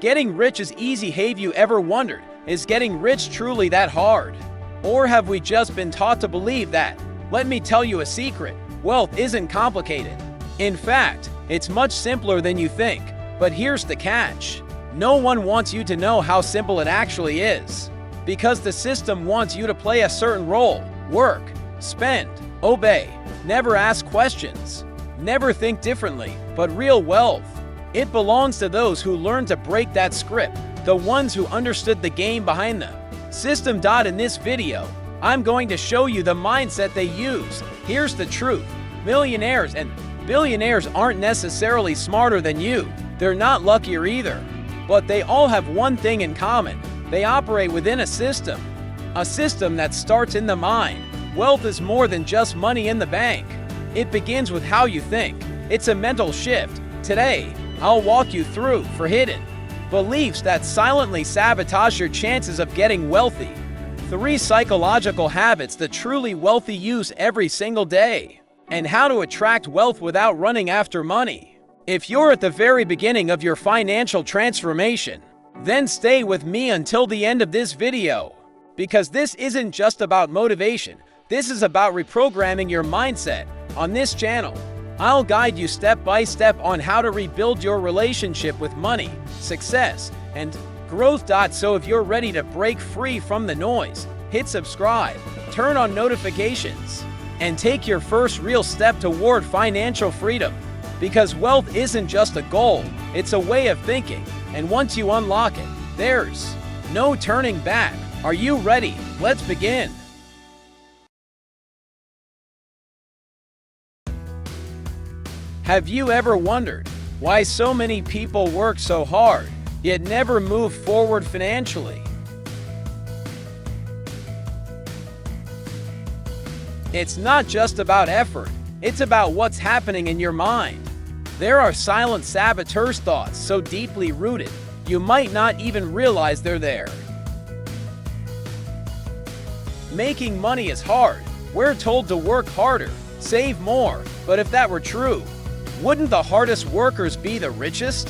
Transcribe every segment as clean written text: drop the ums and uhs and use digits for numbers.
Getting rich is easy. Have you ever wondered, is getting rich truly that hard? Or have we just been taught to believe that? Let me tell you a secret. Wealth isn't complicated. In fact, it's much simpler than you think. But here's the catch. No one wants you to know how simple it actually is. Because the system wants you to play a certain role. Work, spend, obey, never ask questions, never think differently. But real wealth, it belongs to those who learn to break that script, the ones who understood the game behind them. System. In this video, I'm going to show you the mindset they use. Here's the truth. Millionaires and billionaires aren't necessarily smarter than you. They're not luckier either. But they all have one thing in common. They operate within a system that starts in the mind. Wealth is more than just money in the bank. It begins with how you think. It's a mental shift. Today, I'll walk you through 4 hidden beliefs that silently sabotage your chances of getting wealthy. 3 psychological habits the truly wealthy use every single day. And how to attract wealth without running after money. If you're at the very beginning of your financial transformation, then stay with me until the end of this video. Because this isn't just about motivation, this is about reprogramming your mindset. On this channel, I'll guide you step by step on how to rebuild your relationship with money, success, and growth. So if you're ready to break free from the noise, hit subscribe, turn on notifications, and take your first real step toward financial freedom. Because wealth isn't just a goal, it's a way of thinking. And once you unlock it, there's no turning back. Are you ready? Let's begin. Have you ever wondered why so many people work so hard, yet never move forward financially? It's not just about effort, it's about what's happening in your mind. There are silent saboteurs, thoughts so deeply rooted, you might not even realize they're there. Making money is hard. We're told to work harder, save more, but if that were true, wouldn't the hardest workers be the richest?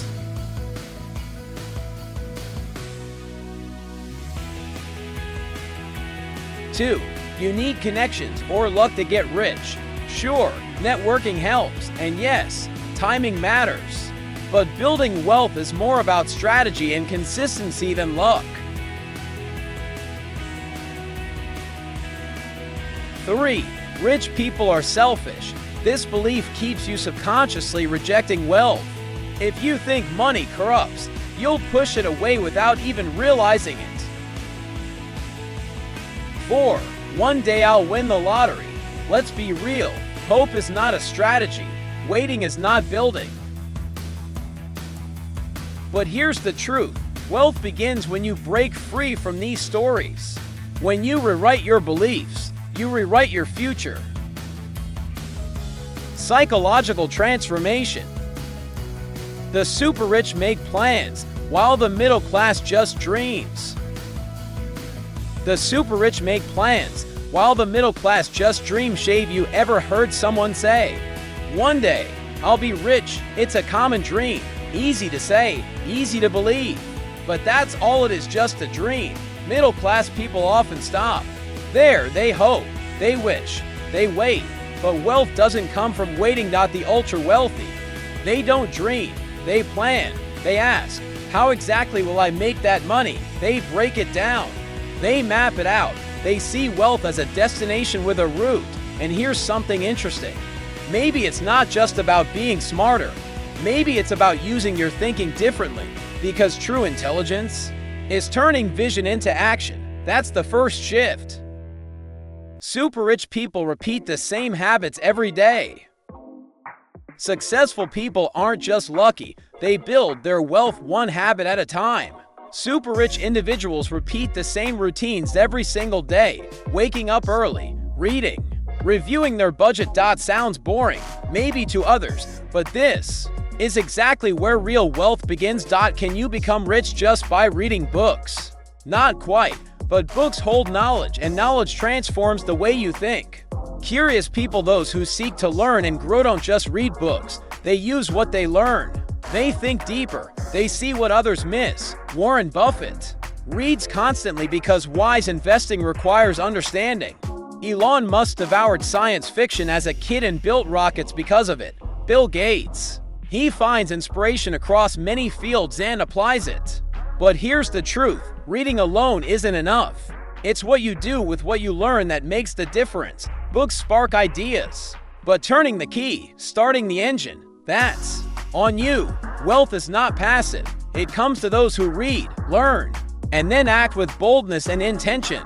Two, you need connections or luck to get rich. Sure, networking helps, and yes, timing matters. But building wealth is more about strategy and consistency than luck. 3. Rich people are selfish. This belief keeps you subconsciously rejecting wealth. If you think money corrupts, you'll push it away without even realizing it. 4. One day I'll win the lottery. Let's be real. Hope is not a strategy. Waiting is not building. But here's the truth. Wealth begins when you break free from these stories. When you rewrite your beliefs, you rewrite your future. Psychological transformation. The super rich make plans, while the middle class just dreams. The super rich make plans, while the middle class just dreams. Have you ever heard someone say, "One day, I'll be rich"? It's a common dream. Easy to say, easy to believe. But that's all it is, just a dream. Middle class people often stop. There, they hope, they wish, they wait. But wealth doesn't come from waiting. The ultra wealthy, they don't dream, they plan. They ask, how exactly will I make that money? They break it down. They map it out. They see wealth as a destination with a route. And here's something interesting. Maybe it's not just about being smarter. Maybe it's about using your thinking differently. Because true intelligence is turning vision into action. That's the first shift. Super rich people repeat the same habits every day. Successful people aren't just lucky, they build their wealth one habit at a time. Super rich individuals repeat the same routines every single day, waking up early, reading, reviewing their budget. Sounds boring, maybe to others, but this is exactly where real wealth begins. Can you become rich just by reading books? Not quite. But books hold knowledge, and knowledge transforms the way you think. Curious people, those who seek to learn and grow, don't just read books, they use what they learn. They think deeper. They see what others miss. Warren Buffett reads constantly because wise investing requires understanding. Elon Musk devoured science fiction as a kid and built rockets because of it. Bill Gates, he finds inspiration across many fields and applies it. But here's the truth, reading alone isn't enough. It's what you do with what you learn that makes the difference. Books spark ideas, but turning the key, starting the engine, that's on you. Wealth is not passive. It comes to those who read, learn, and then act with boldness and intention.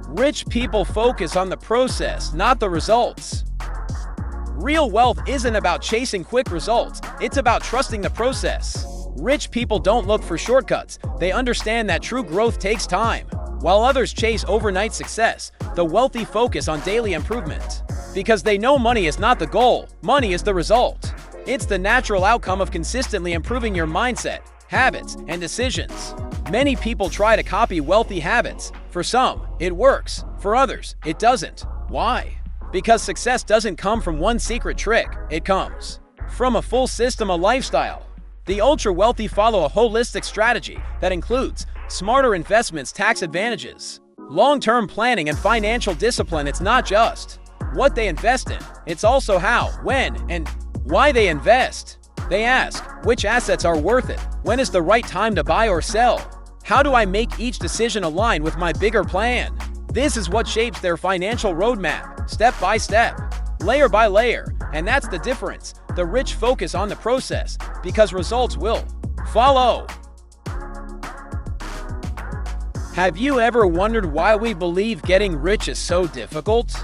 Rich people focus on the process, not the results. Real wealth isn't about chasing quick results, it's about trusting the process. Rich people don't look for shortcuts. They understand that true growth takes time. While others chase overnight success, the wealthy focus on daily improvement. Because they know money is not the goal, money is the result. It's the natural outcome of consistently improving your mindset, habits, and decisions. Many people try to copy wealthy habits. For some, it works. For others, it doesn't. Why? Because success doesn't come from one secret trick. It comes from a full system of lifestyle. The ultra-wealthy follow a holistic strategy that includes smarter investments, tax advantages, long-term planning, and financial discipline. It's not just what they invest in, it's also how, when, and why they invest. They ask, which assets are worth it? When is the right time to buy or sell? How do I make each decision align with my bigger plan? This is what shapes their financial roadmap, step by step, layer by layer, and that's the difference. The rich focus on the process because results will follow. Have you ever wondered why we believe getting rich is so difficult?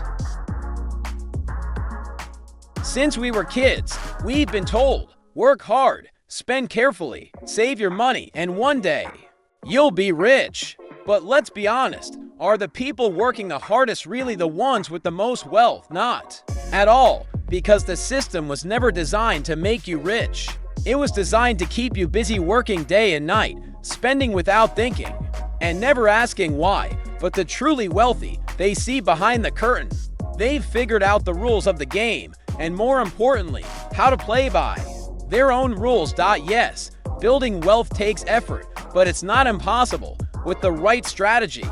Since we were kids, we've been told, work hard, spend carefully, save your money, and one day, you'll be rich. But let's be honest, are the people working the hardest really the ones with the most wealth? Not at all, because the system was never designed to make you rich. It was designed to keep you busy working day and night, spending without thinking, and never asking why. But the truly wealthy, they see behind the curtain. They've figured out the rules of the game, and more importantly, how to play by their own rules. Yes, building wealth takes effort, but it's not impossible. With the right strategy,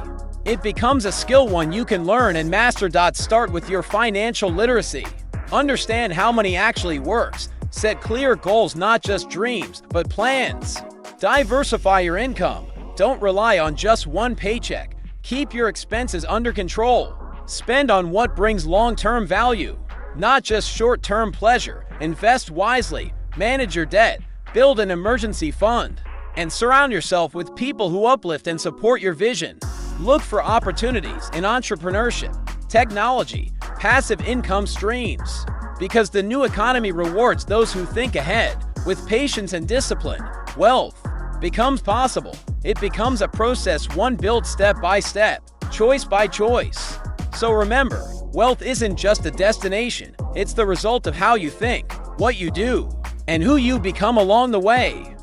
it becomes a skill one you can learn and master. Start with your financial literacy. Understand how money actually works. Set clear goals, not just dreams, but plans. Diversify your income. Don't rely on just one paycheck. Keep your expenses under control. Spend on what brings long-term value, not just short-term pleasure. Invest wisely. Manage your debt. Build an emergency fund. And surround yourself with people who uplift and support your vision. Look for opportunities in entrepreneurship, technology, passive income streams. Because the new economy rewards those who think ahead. With patience and discipline, wealth becomes possible. It becomes a process one built step by step, choice by choice. So remember, wealth isn't just a destination. It's the result of how you think, what you do, and who you become along the way.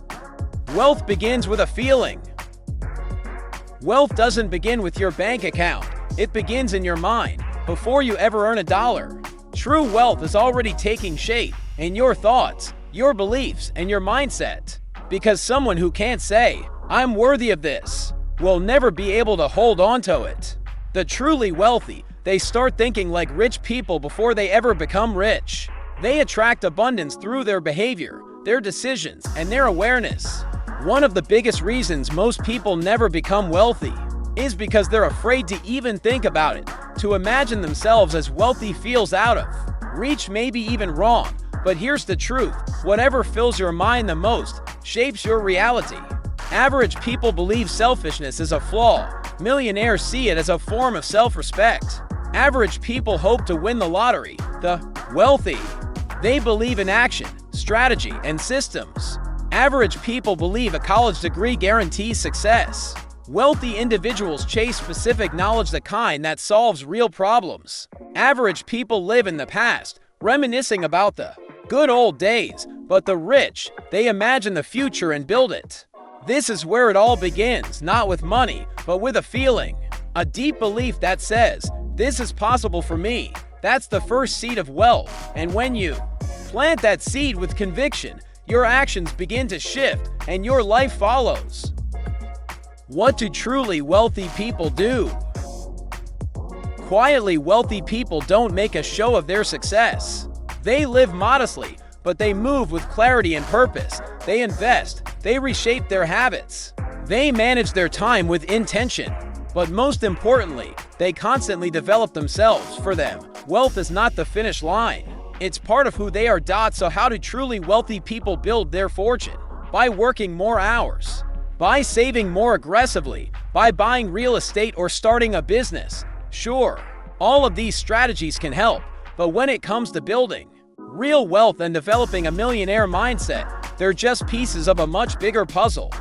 Wealth begins with a feeling. Wealth doesn't begin with your bank account. It begins in your mind, before you ever earn a dollar. True wealth is already taking shape in your thoughts, your beliefs, and your mindset. Because someone who can't say, I'm worthy of this, will never be able to hold on to it. The truly wealthy, they start thinking like rich people before they ever become rich. They attract abundance through their behavior, their decisions, and their awareness. One of the biggest reasons most people never become wealthy is because they're afraid to even think about it. To imagine themselves as wealthy feels out of reach, maybe even wrong. But here's the truth, whatever fills your mind the most shapes your reality. Average people believe selfishness is a flaw. Millionaires see it as a form of self-respect. Average people hope to win the lottery. The wealthy, they believe in action, strategy, and systems. Average people believe a college degree guarantees success. Wealthy individuals chase specific knowledge, the kind that solves real problems. Average people live in the past, reminiscing about the good old days, but the rich, they imagine the future and build it. This is where it all begins, not with money, but with a feeling. A deep belief that says, this is possible for me. That's the first seed of wealth. And when you Plant that seed with conviction. Your actions begin to shift, and your life follows. What do truly wealthy people do? Quietly wealthy people don't make a show of their success. They live modestly, but they move with clarity and purpose. They invest, they reshape their habits. They manage their time with intention. But most importantly, they constantly develop themselves. For them, wealth is not the finish line. It's part of who they are. So how do truly wealthy people build their fortune? By working more hours, by saving more aggressively, by buying real estate or starting a business. Sure, all of these strategies can help, but when it comes to building real wealth and developing a millionaire mindset, they're just pieces of a much bigger puzzle.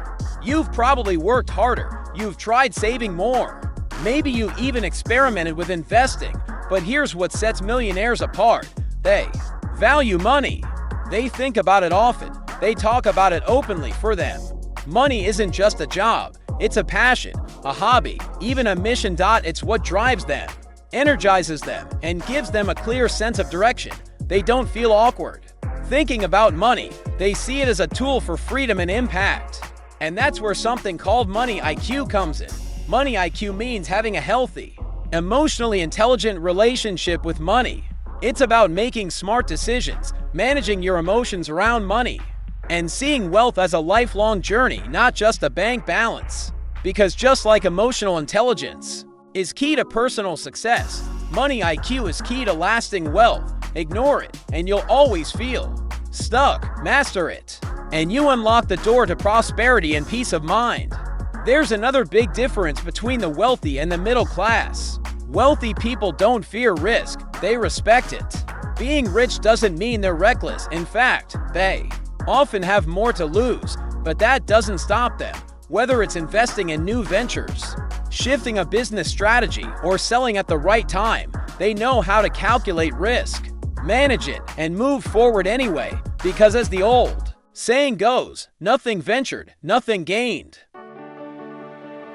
You've probably worked harder, you've tried saving more, maybe you even experimented with investing, but here's what sets millionaires apart. They value money. They think about it often. They talk about it openly. For them, money isn't just a job, it's a passion, a hobby, even a mission. It's what drives them, energizes them, and gives them a clear sense of direction. They don't feel awkward thinking about money. They see it as a tool for freedom and impact. And that's where something called money IQ comes in. Money IQ means having a healthy, emotionally intelligent relationship with money. It's about making smart decisions, managing your emotions around money, and seeing wealth as a lifelong journey, not just a bank balance. Because just like emotional intelligence is key to personal success, money IQ is key to lasting wealth. Ignore it, and you'll always feel stuck. Master it, and you unlock the door to prosperity and peace of mind. There's another big difference between the wealthy and the middle class. Wealthy people don't fear risk, they respect it. Being rich doesn't mean they're reckless. In fact, they often have more to lose, but that doesn't stop them. Whether it's investing in new ventures, shifting a business strategy, or selling at the right time, they know how to calculate risk, manage it, and move forward anyway. Because as the old saying goes, nothing ventured, nothing gained.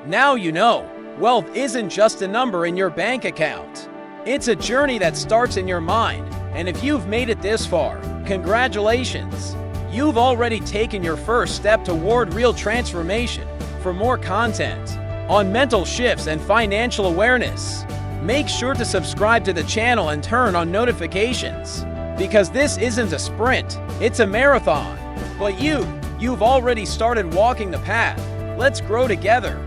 Now you know, wealth isn't just a number in your bank account. It's a journey that starts in your mind. And if you've made it this far, congratulations. You've already taken your first step toward real transformation. For more content on mental shifts and financial awareness, make sure to subscribe to the channel and turn on notifications. Because this isn't a sprint, it's a marathon. But you've already started walking the path. Let's grow together.